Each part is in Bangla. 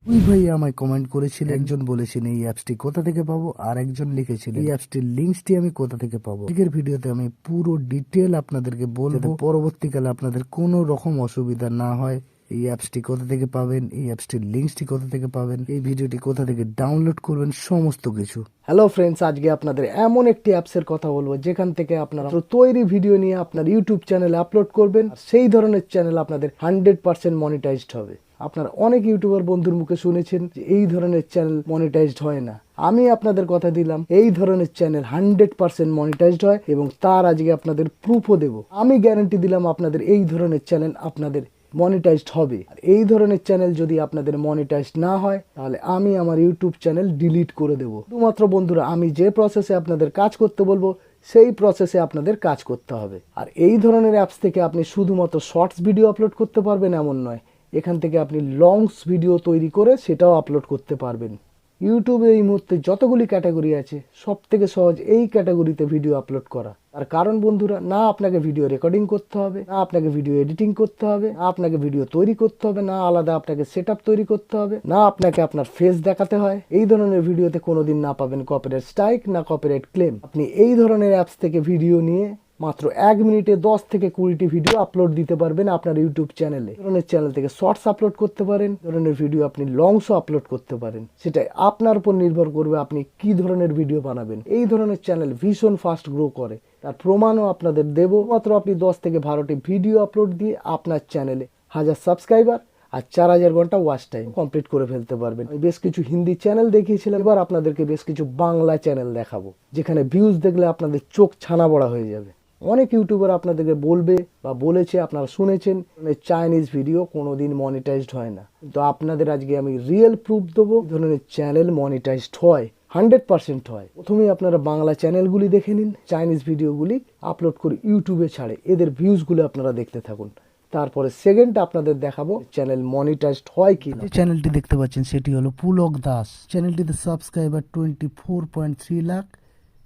ওই ভাই আমায় কমেন্ট করেছিল, একজন বলেছেন এই অ্যাপসটি কোথা থেকে পাবো, আর একজন লিখেছিল এই অ্যাপসটির লিঙ্কসটি আমি কোথা থেকে পাবো। আজকের ভিডিওতে আমি পুরো ডিটেল আপনাদেরকে বলবো, পরবর্তীকালে আপনাদের কোনো রকম অসুবিধা না হয়। এই অ্যাপসটি কোথা থেকে পাবেন, এই অ্যাপসটির লিঙ্কসটি কোথা থেকে পাবেন, এই ভিডিওটি কোথা থেকে ডাউনলোড করবেন, সমস্ত কিছু। হ্যালো ফ্রেন্ডস, আজকে আপনাদের এমন একটি অ্যাপসের কথা বলবো যেখান থেকে আপনারা তৈরি ভিডিও নিয়ে আপনার ইউটিউব চ্যানেলে আপলোড করবেন। সেই ধরনের চ্যানেল আপনাদের 100% মনিটাইজড হবে। আপনারা অনেক ইউটিউবার বন্ধুর মুখে শুনেছেন যে এই ধরনের চ্যানেল মনিটাইজড হয় না। আমি আপনাদের কথা দিলাম এই ধরনের চ্যানেল 100% মনিটাইজড হয়, এবং তার আজকে আপনাদের প্রুফও দেব। আমি গ্যারান্টি দিলাম আপনাদের এই ধরনের চ্যানেল আপনাদের মনিটাইজড হবে। আর এই ধরনের চ্যানেল যদি আপনাদের মনিটাইজড না হয়, তাহলে আমি আমার ইউটিউব চ্যানেল ডিলিট করে দেব। শুধুমাত্র বন্ধুরা, আমি যে প্রসেসে আপনাদের কাজ করতে বলবো সেই প্রসেসে আপনাদের কাজ করতে হবে। আর এই ধরনের অ্যাপস থেকে আপনি শুধুমাত্র শর্টস ভিডিও আপলোড করতে পারবেন এমন নয়, এখান থেকে আপনি লংস ভিডিও তৈরি করে সেটাও আপলোড করতে পারবেন। ইউটিউবে এই মুহূর্তে যতগুলি ক্যাটাগরি আছে, সব থেকে সহজ এই ক্যাটাগরিতে ভিডিও আপলোড করা। তার কারণ বন্ধুরা, না আপনাকে ভিডিও রেকর্ডিং করতে হবে, না আপনাকে ভিডিও এডিটিং করতে হবে, না আপনাকে ভিডিও তৈরি করতে হবে, না আলাদা আপনাকে সেটআপ তৈরি করতে হবে, না আপনাকে আপনার ফেস দেখাতে হয়। এই ধরনের ভিডিওতে কোনোদিন না পাবেন কপিরাইট স্ট্রাইক, না কপিরাইট ক্লেম। আপনি এই ধরনের অ্যাপস থেকে ভিডিও নিয়ে মাত্র 1 মিনিটে 10 থেকে 20টি ভিডিও আপলোড দিতে পারবেন আপনার ইউটিউব চ্যানেলে। ধরনের চ্যানেল থেকে শর্টস আপলোড করতে পারেন, ধরনের ভিডিও আপনি লংসও আপলোড করতে পারেন। সেটা আপনার উপর নির্ভর করবে আপনি কি ধরনের ভিডিও বানাবেন। এই ধরনের চ্যানেল ভীষণ ফাস্ট গ্রো করে, তার প্রমাণও আপনাদের দেব। মাত্র আপনি 10 থেকে 12টি ভিডিও আপলোড দিয়ে আপনার চ্যানেলে 1000 সাবস্ক্রাইবার আর 4000 ঘন্টা ওয়াচ টাইম কমপ্লিট করে ফেলতে পারবেন। আমি বেশ কিছু হিন্দি চ্যানেল দেখিয়েছিলাম, এবার আপনাদেরকে বেশ কিছু বাংলা চ্যানেল দেখাবো, যেখানে ভিউজ দেখলে আপনাদের চোখ ছানা বড়া হয়ে যাবে। অনেক ইউটিউবার আপনাদেরকে বলবে বা বলেছে, আপনারা শুনেছেন চাইনিজ ভিডিও কোনোদিন মনিটাইজড হয় না, কিন্তু আপনাদের আজকে আমি রিয়েল প্রুফ দেবো এই ধরনের চ্যানেল মনিটাইজড হয়, 100% হয়। প্রথমেই আপনারা বাংলা চ্যানেলগুলি দেখে নিন, চাইনিজ ভিডিওগুলি আপলোড করে ইউটিউবে ছাড়ে, এদের ভিউজগুলো আপনারা দেখতে থাকুন। তারপরে সেকেন্ড আপনাদের দেখাবো চ্যানেল মনিটাইজড হয় কি। যে চ্যানেলটি দেখতে পাচ্ছেন সেটি হলো পুলক দাস। চ্যানেলটিতে সাবস্ক্রাইবার 24.3 লাখ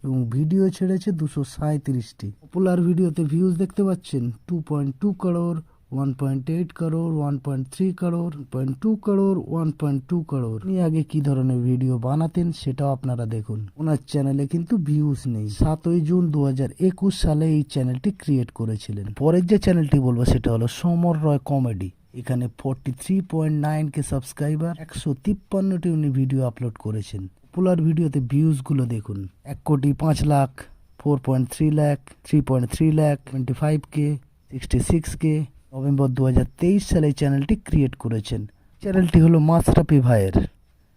এবং ভিডিও ছেড়েছে 237টি। পপুলার ভিডিওতে ভিউজ দেখতে পাচ্ছেন 2.2 করোড়, 1.8 করোড়, 1.3 করোড়, 0.2 করোড়, 1.2 করোড়। উনি আগে কি ধরনের ভিডিও বানাতেন সেটাও আপনারা দেখুন। ওনার চ্যানেলে কিন্তু ভিউজ নেই। 7ই জুন 2021 সালে এই চ্যানেলটি ক্রিয়েট করেছিলেন। পরের যে চ্যানেলটি বলবো সেটা হলো সমর রয় কমেডি। এখানে 43.9K সাবস্ক্রাইবার, 153টি উনি ভিডিও আপলোড করেছেন। পপুলার ভিডিওতে ভিউজগুলো দেখুন, 1,05 lakh, 4.3 lakh, 3.3 lakh, 25K, 66K। November 2023 সালে চ্যানেলটি ক্রিয়েট করেছেন। চ্যানেলটি হলো মাশরাফি ভাইয়ের।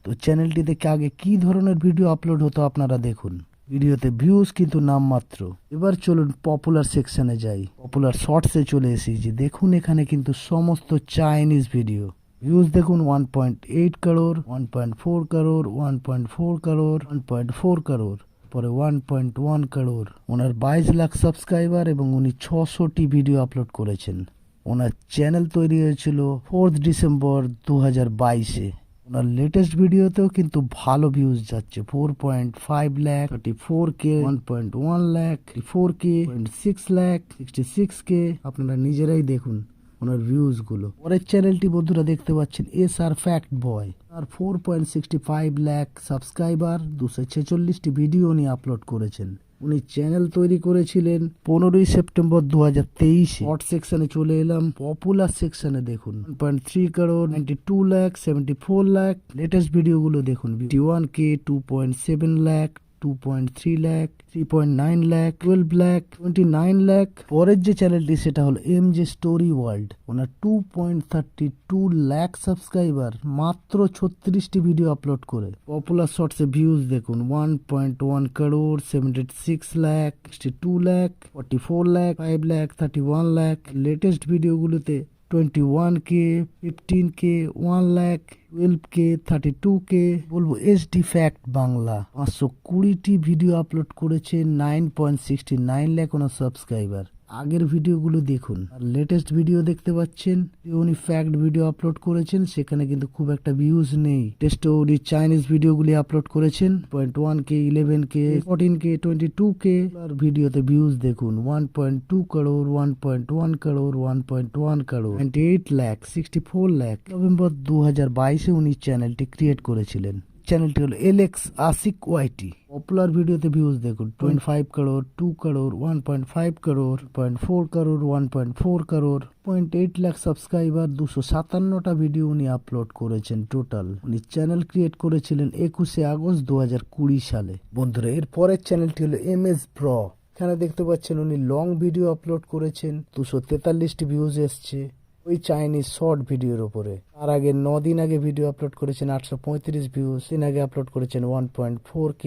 তো চ্যানেলটি থেকে আগে কি ধরনের ভিডিও আপলোড হতো আপনারা দেখুন। ভিডিওতে ভিউজ কিন্তু নামমাত্র। এবার চলুন পপুলার সেকশনে যাই। পপুলার শর্টসে চলে এসেছি। দেখুন এখানে কিন্তু সমস্ত চাইনিজ ভিডিও। ভিউজ দেখুন 1.8 করোড়, 1.4 করোড়, 1.4 করোড়, 1.4 করোড়, পরে 1.1 করোড়। ওনার 22 লাখ সাবস্ক্রাইবার এবং উনি 600টি ভিডিও আপলোড করেছেন। ওনার চ্যানেল তৈরি হয়েছিল 4 ডিসেম্বর 2022-এ। ওনার লেটেস্ট ভিডিওতেও কিন্তু ভালো ভিউজ যাচ্ছে, 4.5 lakh, 34K, 1.1 lakh, 4K, 0.6 lakh, 66K। আপনারা নিজেরাই দেখুন ওনার ভিউজ গুলো। পরের চ্যানেলটি বন্ধুরা দেখতে পাচ্ছেন SR ফ্যাক্ট বয়। আর 4.65 লাখ সাবস্ক্রাইবার, 246টি ভিডিও উনি আপলোড করেছেন। উনি চ্যানেল তৈরি করেছিলেন 15ই সেপ্টেম্বর 2023-এ। হট সেকশনে চলে এলাম, পপুলার সেকশনে দেখুন 1.3 করোড়, 92 লাখ, 74 লাখ। লেটেস্ট ভিডিওগুলো দেখুন, 51K, 2.7 লাখ, 2.3 লাখ, 3.9 লাখ, 12 লাখ, 29 লাখ। পরের যে চ্যানেলটি সেটা হলো MJ স্টোরি ওয়ার্ল্ড। ওনার 2.32 লাখ সাবস্ক্রাইবার, মাত্র 36টি ভিডিও আপলোড করে। পপুলার শর্টসে ভিউজ দেখুন, 1.1 করোড়, 76 লাখ, 62 লাখ, 44 লাখ, 5 লাখ, 31 লাখ। লেটেস্ট ভিডিওগুলোতে 21K, 15K, 1 lakh, 12K, 32K। বলবো SD ফ্যাক্ট বাংলা 520টি ভিডিও আপলোড করেছে, 9.69 লাখ ওনার সাবস্ক্রাইবার। আগের ভিডিওগুলো দেখুন। আর লেটেস্ট ভিডিও দেখতে পাচ্ছেন, উনি ফ্যাক্ট ভিডিও আপলোড করেছেন, সেখানে কিন্তু খুব একটা ভিউজ নেই। টেস্ট উনি চাইনিজ ভিডিওগুলি আপলোড করেছেন 0.1K, 11K, 14K, 22K। আর ভিডিওতে ভিউজ দেখুন 1.2 crore, 1.1 crore, 1.1 crore, 98 lakh, 64 lakh. November 2022-এ উনি চ্যানেলটি ক্রিয়েট করেছিলেন। চ্যানেলটি হলো এলেক্স আশিক ওয়াইটি। পপুলার ভিডিওতে ভিউজ দেখুন 25 crore, 2 crore, 1.5 crore, 0.4 crore, 1.4 crore, 0.8 lakh subscriber. 257টা ভিডিও উনি আপলোড করেছেন টোটাল। উনি চ্যানেল ক্রিয়েট করেছিলেন 21শে আগস্ট 2020 সালে। বন্ধুরা, এর পরের চ্যানেলটি হলো MS Bro। এখানে দেখতে পাচ্ছেন উনি লং ভিডিও আপলোড করেছেন, 243টি ভিউজ এসছে ওই চাইনিজ শর্ট ভিডিওর উপরে। তার আগে 9 দিন আগে ভিডিও আপলোড করেছেন 835 ভিউজ। দিন আগে আপলোড করেছেন 1.4K।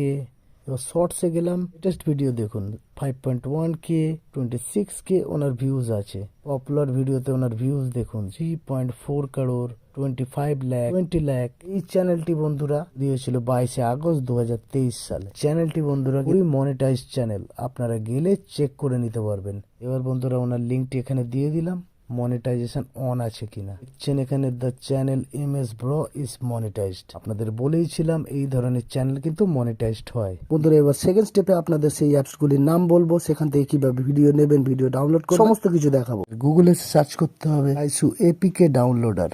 এবার শর্টসে গেলাম, লেটেস্ট ভিডিও দেখুন 5.1K, 26K ওনার ভিউজ আছে। পপুলার ভিডিওতে ওনার ভিউজ দেখুন 3.4 crore, 25 লাখ, 20 লাখ। এই চ্যানেলটি বন্ধুরা দিয়েছিল 22শে আগস্ট 2023 সালে। চ্যানেলটি বন্ধুরা পুরো মনিটাইজ চ্যানেল, আপনারা গেলে চেক করে নিতে পারবেন। এবার বন্ধুরা ওনার লিঙ্কটি এখানে দিয়ে দিলাম, মনিটাইজেশন অন আছে কিনা। দেখছেন এখানে the channel MS Bro is monetised. আপনাদের বলেইছিলাম এই ধরনের চ্যানেল কিন্তু মনিটাইজড হয়। বন্ধুরা, এবার সেকেন্ড স্টেপে আপনাদের সেই অ্যাপসগুলির নাম বলবো, সেখান থেকে কিভাবে ভিডিও নেবেন, ভিডিও ডাউনলোড করবেন, সমস্ত কিছু দেখাবো। গুগলে সার্চ করতে হবে কাইসু APK ডাউনলোডার।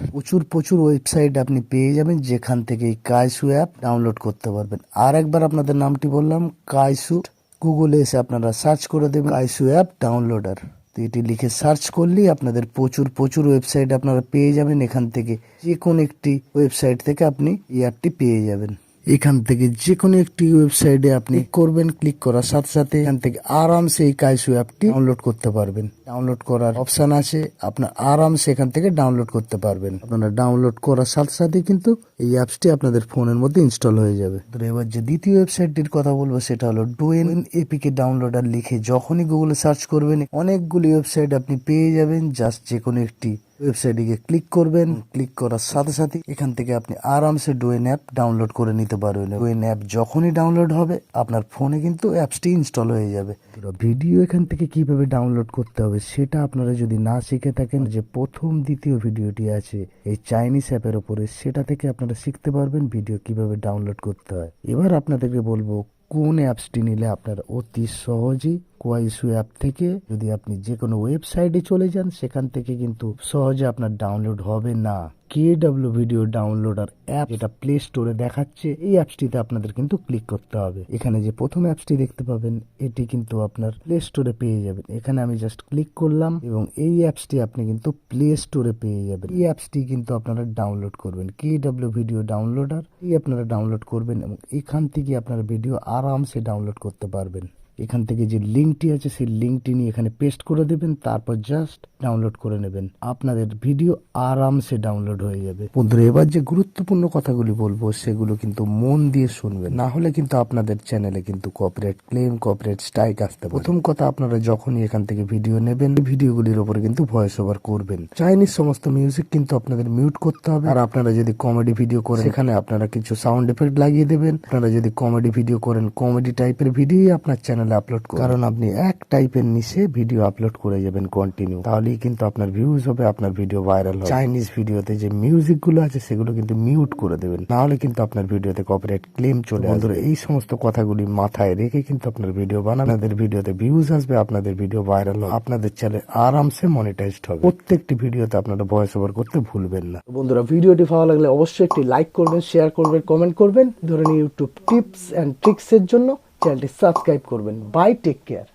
প্রচুর ওয়েবসাইট আপনি পেয়ে যাবেন যেখান থেকে এই কাইসু অ্যাপ ডাউনলোড করতে পারবেন। আর একবার আপনাদের নামটি বললাম, কাইসু। গুগলে এসে আপনারা সার্চ করে দেবেন কাইসু অ্যাপ ডাউনলোডার। এটি লিখে সার্চ করলেই আপনাদের প্রচুর ওয়েবসাইট আপনারা পেয়ে যাবেন। এখান থেকে যে কোনো একটি ওয়েবসাইট থেকে আপনি এই অ্যাপটি পেয়ে যাবেন। এখান থেকে যে কোনো একটি ওয়েবসাইটে আপনি করবেন, ক্লিক করার সাথে সাথে এখান থেকে আরামসে এই কাইসু অ্যাপটি ডাউনলোড করতে পারবেন। ডাউনলোড করার অপশন আছে, আপনার আরামসে এখান থেকে ডাউনলোড করতে পারবেন। আপনারা ডাউনলোড করার সাথে সাথে কিন্তু এই অ্যাপসটি আপনাদের ফোনের মধ্যে ইনস্টল হয়ে যাবে। এবার যে দ্বিতীয় ওয়েবসাইটটির কথা বলবো সেটা হলো ডোয়েন APK ডাউনলোডার। লিখে যখনই গুগলে সার্চ করবেন অনেকগুলি ওয়েবসাইট আপনি পেয়ে যাবেন। জাস্ট যে কোনো একটি ওয়েবসাইটে ক্লিক করবেন, ক্লিক করার সাথে সাথে এখান থেকে আপনি আরামসে ডোয়েন অ্যাপ ডাউনলোড করে নিতে পারবেন। ডোয়েন অ্যাপ যখনই ডাউনলোড হবে আপনার ফোনে কিন্তু অ্যাপসটি ইনস্টল হয়ে যাবে। ভিডিও এখান থেকে কিভাবে ডাউনলোড করতে হবে সেটা আপনারা যদি না শিখে থাকেন, যে প্রথম দ্বিতীয় ভিডিওটি আছে এই চাইনিজ অ্যাপের উপরে, সেটা থেকে আপনারা শিখতে পারবেন ভিডিও কিভাবে ডাউনলোড করতে হয়। এবার আপনাদেরকে বলবো কোন অ্যাপসটি নিলে আপনারা অতি সহজেই কাইসু অ্যাপ থেকে, যদি আপনি যে কোনো ওয়েবসাইটে চলে যান সেখান থেকে কিন্তু সহজে আপনার ডাউনলোড হবে না। KW ভিডিও ডাউনলোডার অ্যাপ, যেটা প্লে স্টোরে দেখাচ্ছে, এই অ্যাপসটিতে আপনাদের কিন্তু ক্লিক করতে হবে। এখানে যে প্রথম অ্যাপসটি দেখতে পাবেন এটি কিন্তু আপনার প্লে স্টোরে পেয়ে যাবেন। এখানে আমি জাস্ট ক্লিক করলাম এবং এই অ্যাপসটি আপনি কিন্তু প্লে স্টোরে পেয়ে যাবেন। এই অ্যাপসটি কিন্তু আপনারা ডাউনলোড করবেন, KW ভিডিও ডাউনলোডার। এই আপনারা ডাউনলোড করবেন এবং এখান থেকে আপনারা ভিডিও আরামসে ডাউনলোড করতে পারবেন। এখান থেকে যে লিঙ্কটি আছে সেই লিঙ্কটি নিয়ে এখানে পেস্ট করে দেবেন, তারপর জাস্ট ডাউনলোড করে নেবেন। আপনাদের ভিডিও আরামসে ডাউনলোড হয়ে যাবে। বন্ধুরা, এবার যে গুরুত্বপূর্ণ কথাগুলি বলবো সেগুলো কিন্তু মন দিয়ে শুনবেন, না হলে কিন্তু আপনাদের চ্যানেলে কিন্তু কপিরাইট ক্লেম, কপিরাইট স্ট্রাইক আসতে পারে। প্রথম কথা, আপনারা যখনই এখান থেকে ভিডিও নেবেন ভিডিওগুলির উপরে কিন্তু ভয়েস ওভার করবেন। চাইনিজ সমস্ত মিউজিক কিন্তু আপনাদের মিউট করতে হবে। আর আপনারা যদি কমেডি ভিডিও করেন সেখানে আপনারা কিছু সাউন্ড এফেক্ট লাগিয়ে দেবেন। আপনারা যদি কমেডি ভিডিও করেন, কমেডি টাইপের ভিডিও আপনার চ্যানেলে আপলোড করুন, কারণ আপনি এক টাইপের নিচে ভিডিও আপলোড করে যাবেন কন্টিনিউ, তাহলেই কিন্তু আপনার ভিউজ হবে, আপনার ভিডিও ভাইরাল হবে। চাইনিজ ভিডিওতে যে মিউজিক গুলো আছে সেগুলো কিন্তু মিউট করে দেবেন, না হলে কিন্তু আপনার ভিডিওতে কপিরাইট ক্লেম চলে আসবে। বন্ধুরা, এই সমস্ত কথাগুলি মাথায় রেখে কিন্তু আপনার ভিডিও বানান। আপনাদের ভিডিওতে ভিউজ আসবে, আপনাদের ভিডিও ভাইরাল হবে, আপনাদের চ্যানেল আরামসে মনিটাইজড হবে। প্রত্যেকটি ভিডিওতে আপনারা ভয়েস ওভার করতে ভুলবেন না। বন্ধুরা, ভিডিওটি ভালো লাগলে অবশ্যই একটি লাইক করবেন, শেয়ার করবেন, কমেন্ট করবেন। ধরেন ইউটিউব টিপস এন্ড ট্রিক্স এর জন্য চ্যানেলটি সাবস্ক্রাইব করবেন। Bye, take care.